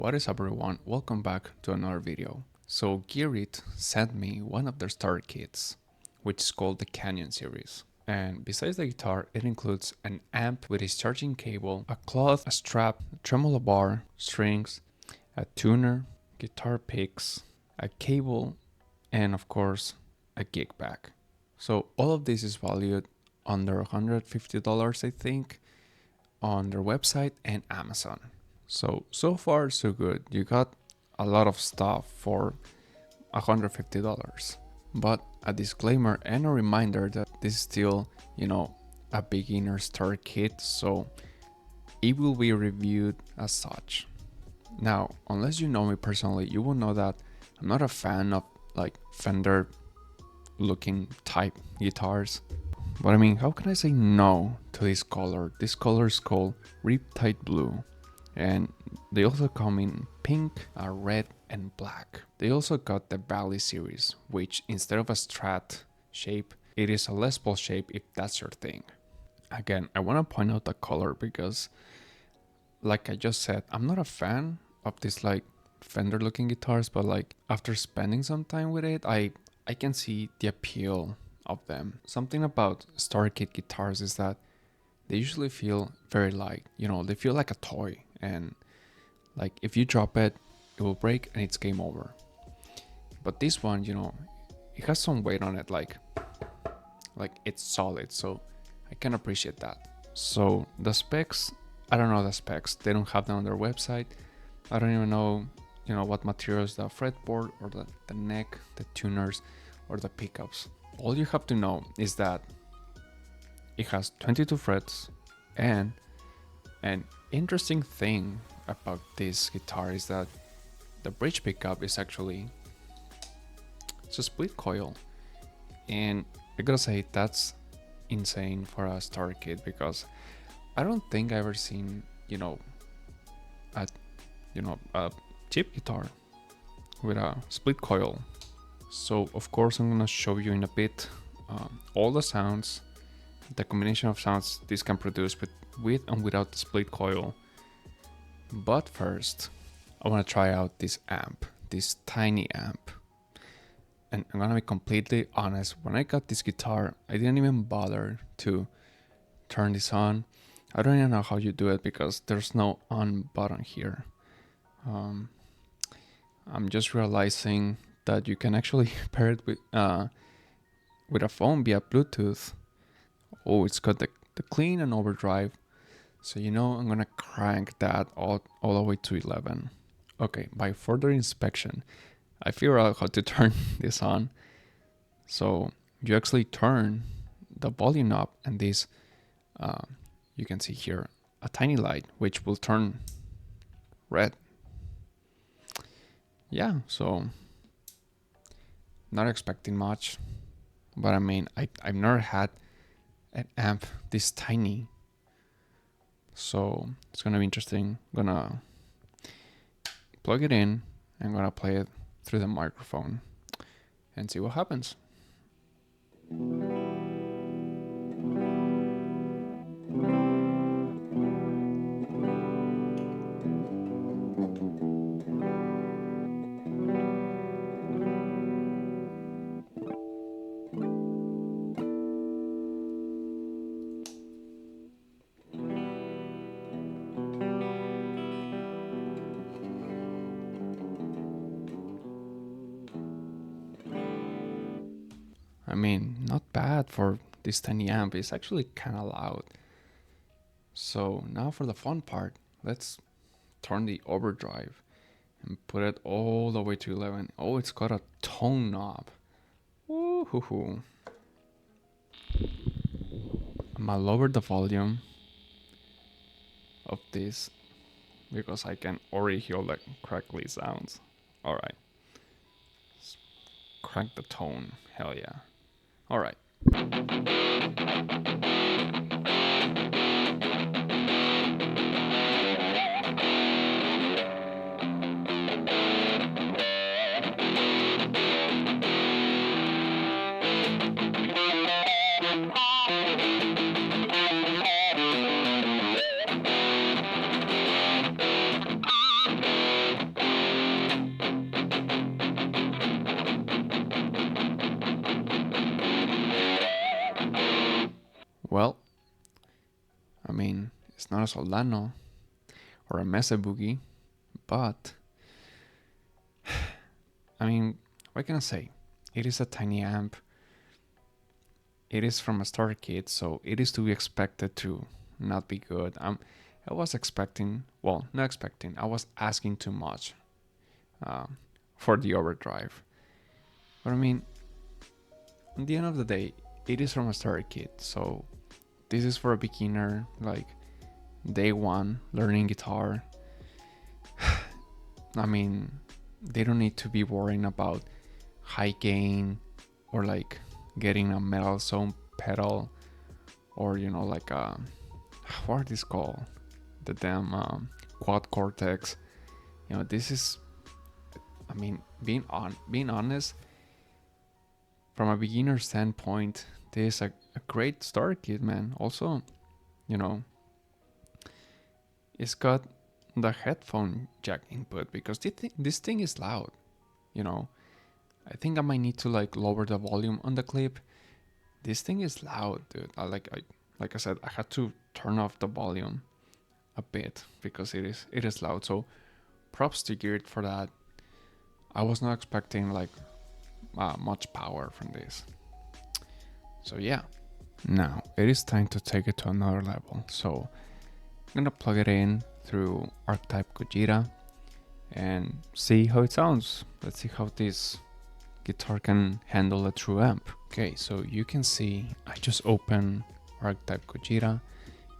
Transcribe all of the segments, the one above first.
What is up everyone, welcome back to another video. So Gearit sent me one of their starter kits, which is called the Canyon series. And besides the guitar, it includes an amp with a charging cable, a cloth, a strap, a tremolo bar, strings, a tuner, guitar picks, a cable, and of course, a gig bag. So all of this is valued under $150, I think, on their website and Amazon. So far so good. You got a lot of stuff for $150. But a disclaimer and a reminder that this is still, a beginner start kit, so it will be reviewed as such. Now, unless you know me personally, you will know that I'm not a fan of like Fender looking type guitars. But I mean, how can I say no to this color? This color is called Riptide Blue. And they also come in pink, red, and black. They also got the Valley series, which instead of a Strat shape, it is a Les Paul shape if that's your thing. Again, I want to point out the color because, like I just said, I'm not a fan of these like Fender looking guitars, but like after spending some time with it, I can see the appeal of them. Something about starter kit guitars is that they usually feel very light, they feel like a toy, and like if you drop it, it will break and it's game over. But this one, it has some weight on it, like it's solid, so I can appreciate that. So the specs, I don't know the specs, they don't have them on their website. I don't even know, what materials, the fretboard or the neck, the tuners or the pickups. All you have to know is that it has 22 frets, and an interesting thing about this guitar is that the bridge pickup is actually it's a split coil, and I gotta say that's insane for a starter kit because I don't think I've ever seen a cheap guitar with a split coil. So of course I'm gonna show you in a bit all the sounds, the combination of sounds this can produce with and without the split coil. But first, I want to try out this amp, this tiny amp. And I'm gonna be completely honest, when I got this guitar, I didn't even bother to turn this on. I don't even know how you do it because there's no on button here. I'm just realizing that you can actually pair it with a phone via Bluetooth. Oh, it's got the clean and overdrive. So I'm gonna crank that all the way to 11. Okay, by further inspection, I figured out how to turn this on. So you actually turn the volume knob, and this, you can see here a tiny light which will turn red. Yeah, so not expecting much, but I mean, I've never had an amp this tiny, so it's gonna be interesting. I'm gonna plug it in and gonna play it through the microphone and see what happens. I mean, not bad for this tiny amp. It's actually kind of loud. So now for the fun part, let's turn the overdrive and put it all the way to 11. Oh, it's got a tone knob. Woo-hoo-hoo. I'm gonna lower the volume of this because I can already hear the crackly sounds. Alright. Crank the tone. Hell yeah. Alright. Well, I mean, it's not a Soldano or a Mesa Boogie, but I mean, what can I say? It is a tiny amp. It is from a starter kit, so it is to be expected to not be good. I was expecting, well, not expecting, I was asking too much for the overdrive. But I mean, at the end of the day, it is from a starter kit, so this is for a beginner, like day one, learning guitar. I mean, they don't need to be worrying about high gain or like getting a metal zone pedal or like what are these called, the damn quad cortex. This is, I mean, being honest, from a beginner standpoint, this is a great start kit, man. Also, it's got the headphone jack input because this thing is loud. I think I might need to like lower the volume on the clip. This thing is loud, dude. Like I said, I had to turn off the volume a bit because it is loud. So props to Geared for that. I was not expecting like much power from this. So yeah, now it is time to take it to another level. So I'm gonna plug it in through Archetype Gojira and see how it sounds. Let's see how this guitar can handle a true amp. Okay, so you can see I just opened Archetype Gojira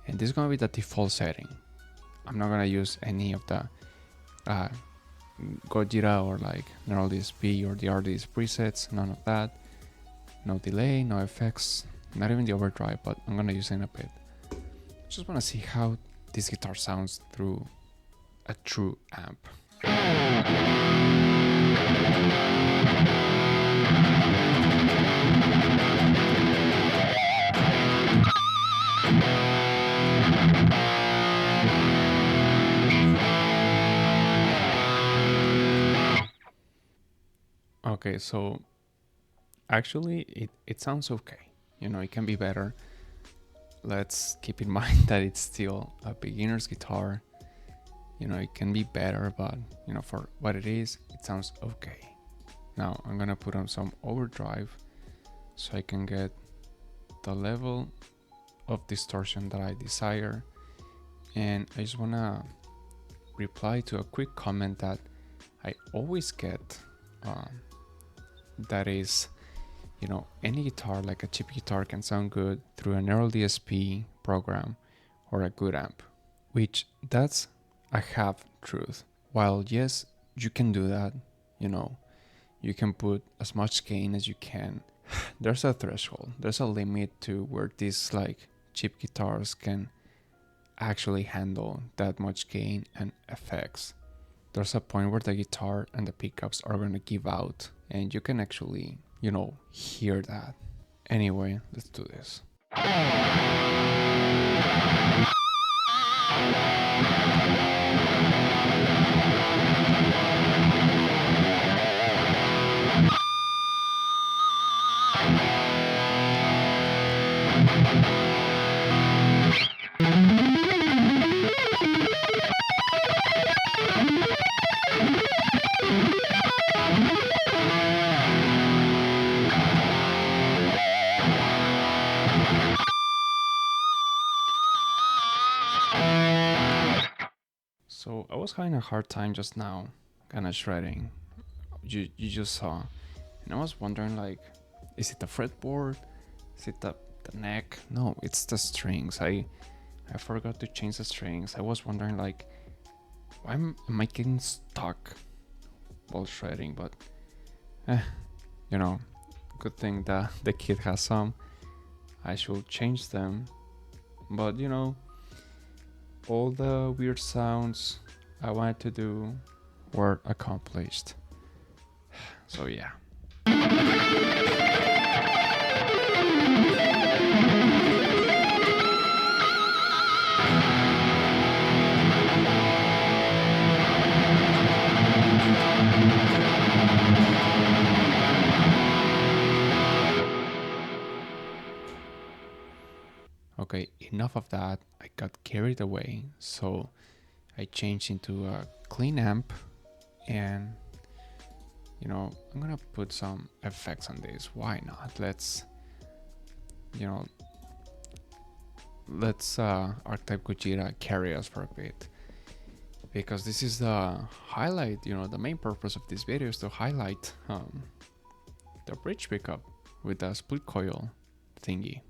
and this is gonna be the default setting. I'm not gonna use any of the Gojira or like Neural DSP or the RDS presets, none of that. No delay, no effects, not even the overdrive, but I'm gonna use it in a bit. Just wanna see how this guitar sounds through a true amp. Okay, so actually it sounds okay. It can be better. Let's keep in mind that it's still a beginner's guitar. It can be better, but for what it is, it sounds okay. Now I'm gonna put on some overdrive so I can get the level of distortion that I desire. And I just wanna reply to a quick comment that I always get, that is, any guitar, like a cheap guitar, can sound good through a Neural DSP program or a good amp, which that's a half truth. While yes, you can do that, you can put as much gain as you can. There's a threshold, there's a limit to where these like cheap guitars can actually handle that much gain and effects. There's a point where the guitar and the pickups are going to give out and you can actually, hear that. Anyway, let's do this. So I was having a hard time just now, kind of shredding. You just saw, and I was wondering like, is it the fretboard? Is it the neck? No, it's the strings. I forgot to change the strings. I was wondering like, why am I getting stuck while shredding? But, good thing that the kit has some. I should change them, but all the weird sounds I wanted to do were accomplished. So yeah. Okay, enough of that. I got carried away, so I changed into a clean amp, and you know, I'm gonna put some effects on this. Why not? Let's, you know, let's archetype Gojira carry us for a bit, because this is the highlight. You know, the main purpose of this video is to highlight the bridge pickup with the split coil thingy.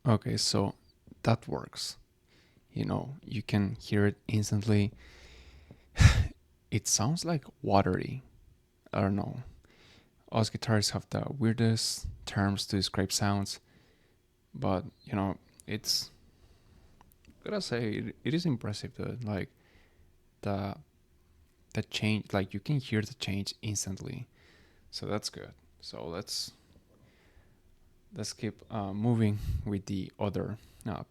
Okay, so that works. You know, you can hear it instantly. It sounds like watery. I don't know. Us guitarists have the weirdest terms to describe sounds, but you know, it's gotta say it is impressive, dude. Like the change, like you can hear the change instantly, so that's good. So let's keep moving with the other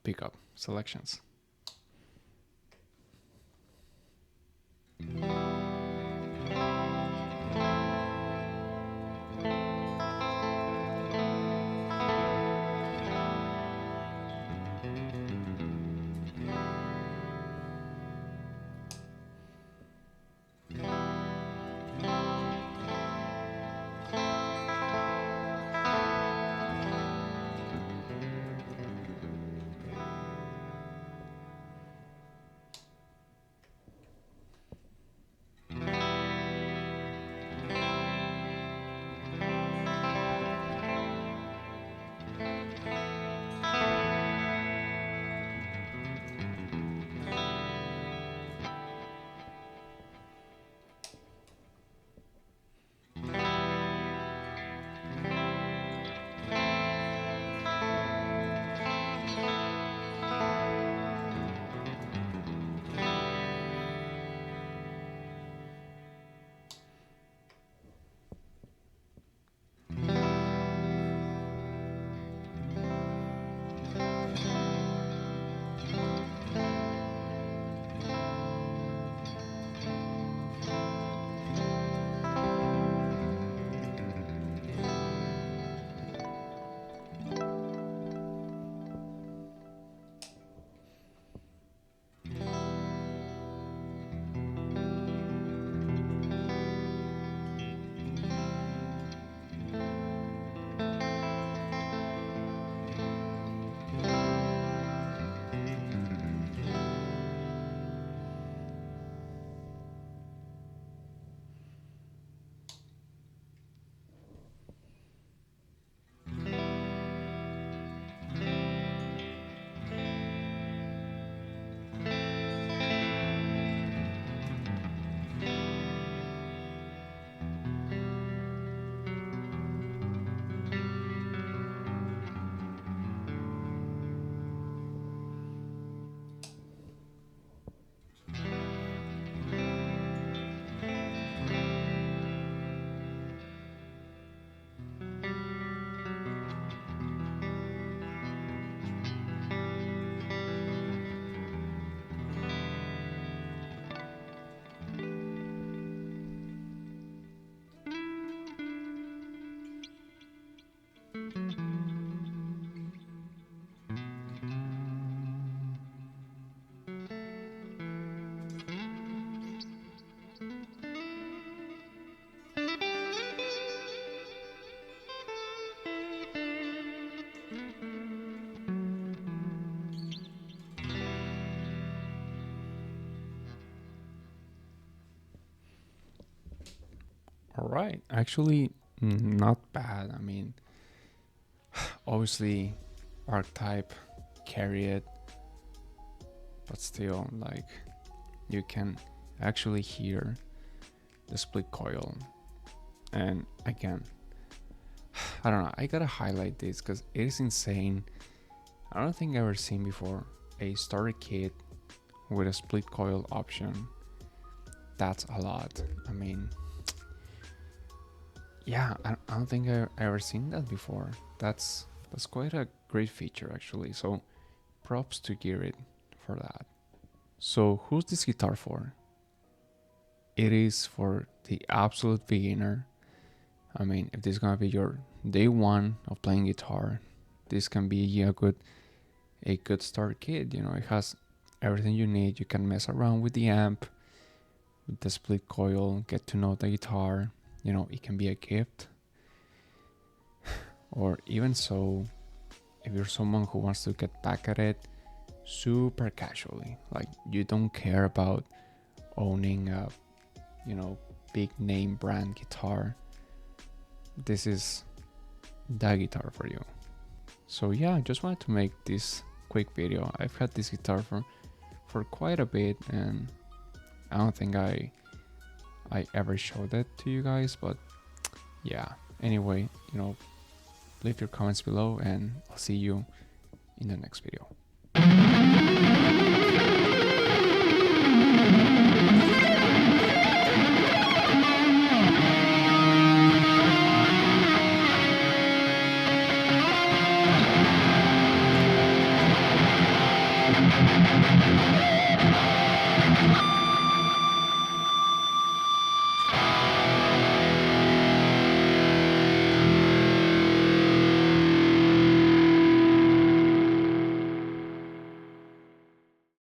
pickup selections. All right, actually, not bad. I mean, obviously, archetype carry it, but still, like, you can actually hear the split coil. And again, I don't know, I gotta highlight this because it is insane. I don't think I've ever seen before a starter kit with a split coil option. That's a lot. I mean, yeah, I don't think I ever seen that before. That's quite a great feature actually. So props to Gearit for that. So who's this guitar for? It is for the absolute beginner. I mean, if this is gonna be your day one of playing guitar, this can be a good start kit. You know, it has everything you need. You can mess around with the amp, with the split coil, get to know the guitar. You know, it can be a gift. Or even so, if you're someone who wants to get back at it super casually, like you don't care about owning a, you know, big name brand guitar, this is the guitar for you. So yeah, I just wanted to make this quick video. I've had this guitar for quite a bit, and I don't think I ever showed it to you guys, but yeah. Anyway, you know, leave your comments below and I'll see you in the next video.